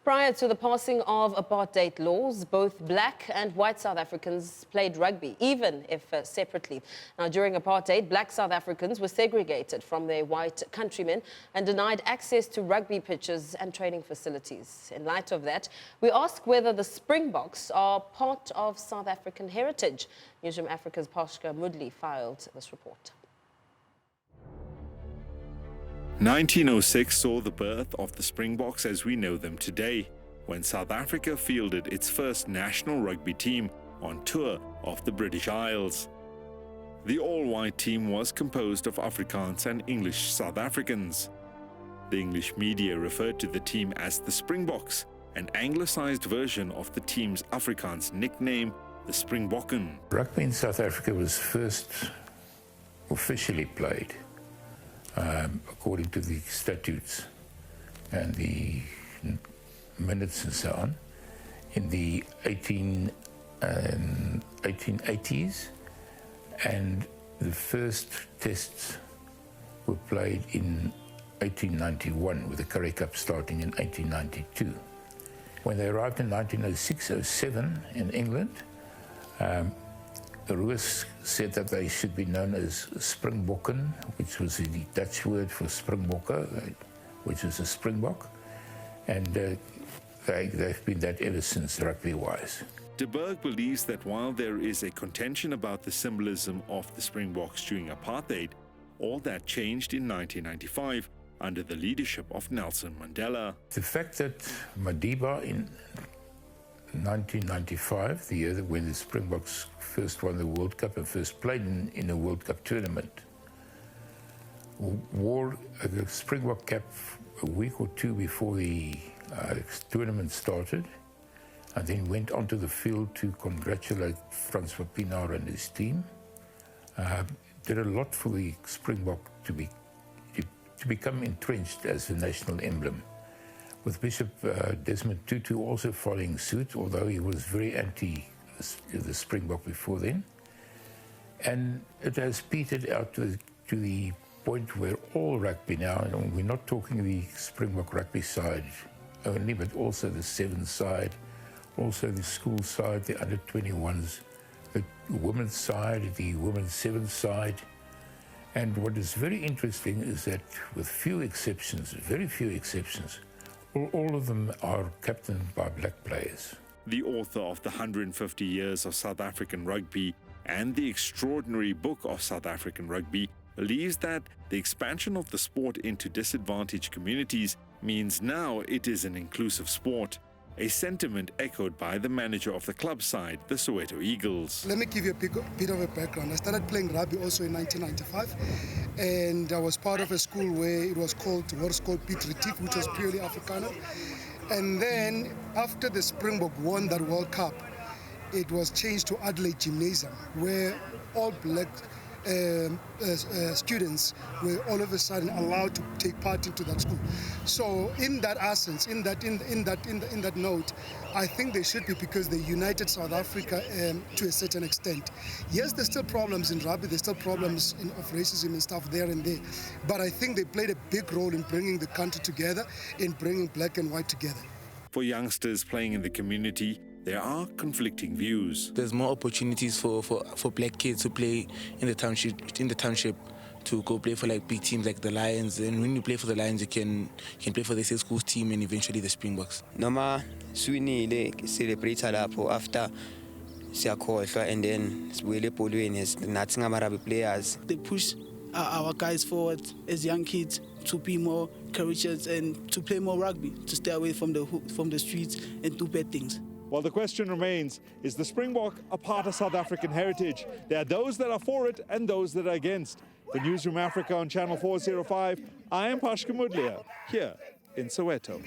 Prior to the passing of apartheid laws, both black and white South Africans played rugby, even if separately. Now, during apartheid, black South Africans were segregated from their white countrymen and denied access to rugby pitches and training facilities. In light of that, we ask whether the Springboks are part of South African heritage. Newzroom Africa's Pashkar Moodliar filed this report. 1906 saw the birth of the Springboks as we know them today, when South Africa fielded its first national rugby team on tour of the British Isles. The all-white team was composed of Afrikaans and English South Africans. The English media referred to the team as the Springboks, an anglicised version of the team's Afrikaans nickname, the Springbokken. Rugby in South Africa was first officially played according to the statutes and the minutes and so on, in the 1880s, and the first tests were played in 1891, with the Currie Cup starting in 1892. When they arrived in 1906-07 in England, Roos said that they should be known as Springbokken, which was the Dutch word for Springbokke, which is a Springbok, and they've been that ever since, rugby-wise. De Burgh believes that while there is a contention about the symbolism of the Springboks during apartheid, all that changed in 1995 under the leadership of Nelson Mandela. The fact that Madiba in 1995, the year when the Springboks first won the World Cup and first played in a World Cup tournament, wore the Springbok cap a week or two before the tournament started, and then went onto the field to congratulate Frans Pienaar and his team. Did a lot for the Springbok to become entrenched as the national emblem, with Bishop Desmond Tutu also following suit, although he was very anti the Springbok before then. And it has petered out to the point where all rugby now, and we're not talking the Springbok rugby side only, but also the sevens side, also the school side, the under-21s, the women's side, the women's sevens side. And what is very interesting is that with few exceptions, very few exceptions, all of them are captained by black players. The author of the 150 Years of South African Rugby and the extraordinary book of South African Rugby believes that the expansion of the sport into disadvantaged communities means now it is an inclusive sport, a sentiment echoed by the manager of the club side, the Soweto Eagles. Let me give you a bit of a background. I started playing rugby also in 1995, and I was part of a school where it was called Piet Retief, which was purely Afrikaner. And then after the Springbok won that World Cup, it was changed to Adelaide Gymnasium, where all black students were all of a sudden allowed to take part into that school. So in that essence, in that note, I think they should be, because they united South Africa to a certain extent. Yes, there's still problems in rugby, there's still problems of racism and stuff there and there, but I think they played a big role in bringing the country together, in bringing black and white together. For youngsters playing in the community, there are conflicting views. There's more opportunities for black kids to play in the township to go play for like big teams like the Lions. And when you play for the Lions, you can play for the state schools team and eventually the Springboks. Noma swinile celebrate lapho after siyakhohlwa, and then sibuyele ebholweni as nathi ngama-rugby players. They push our guys forward as young kids to be more courageous and to play more rugby, to stay away from the streets and do bad things. Well, the question remains, is the Springbok a part of South African heritage? There are those that are for it and those that are against. For Newzroom Africa on Channel 405, I am Pashkar Moodliar, here in Soweto.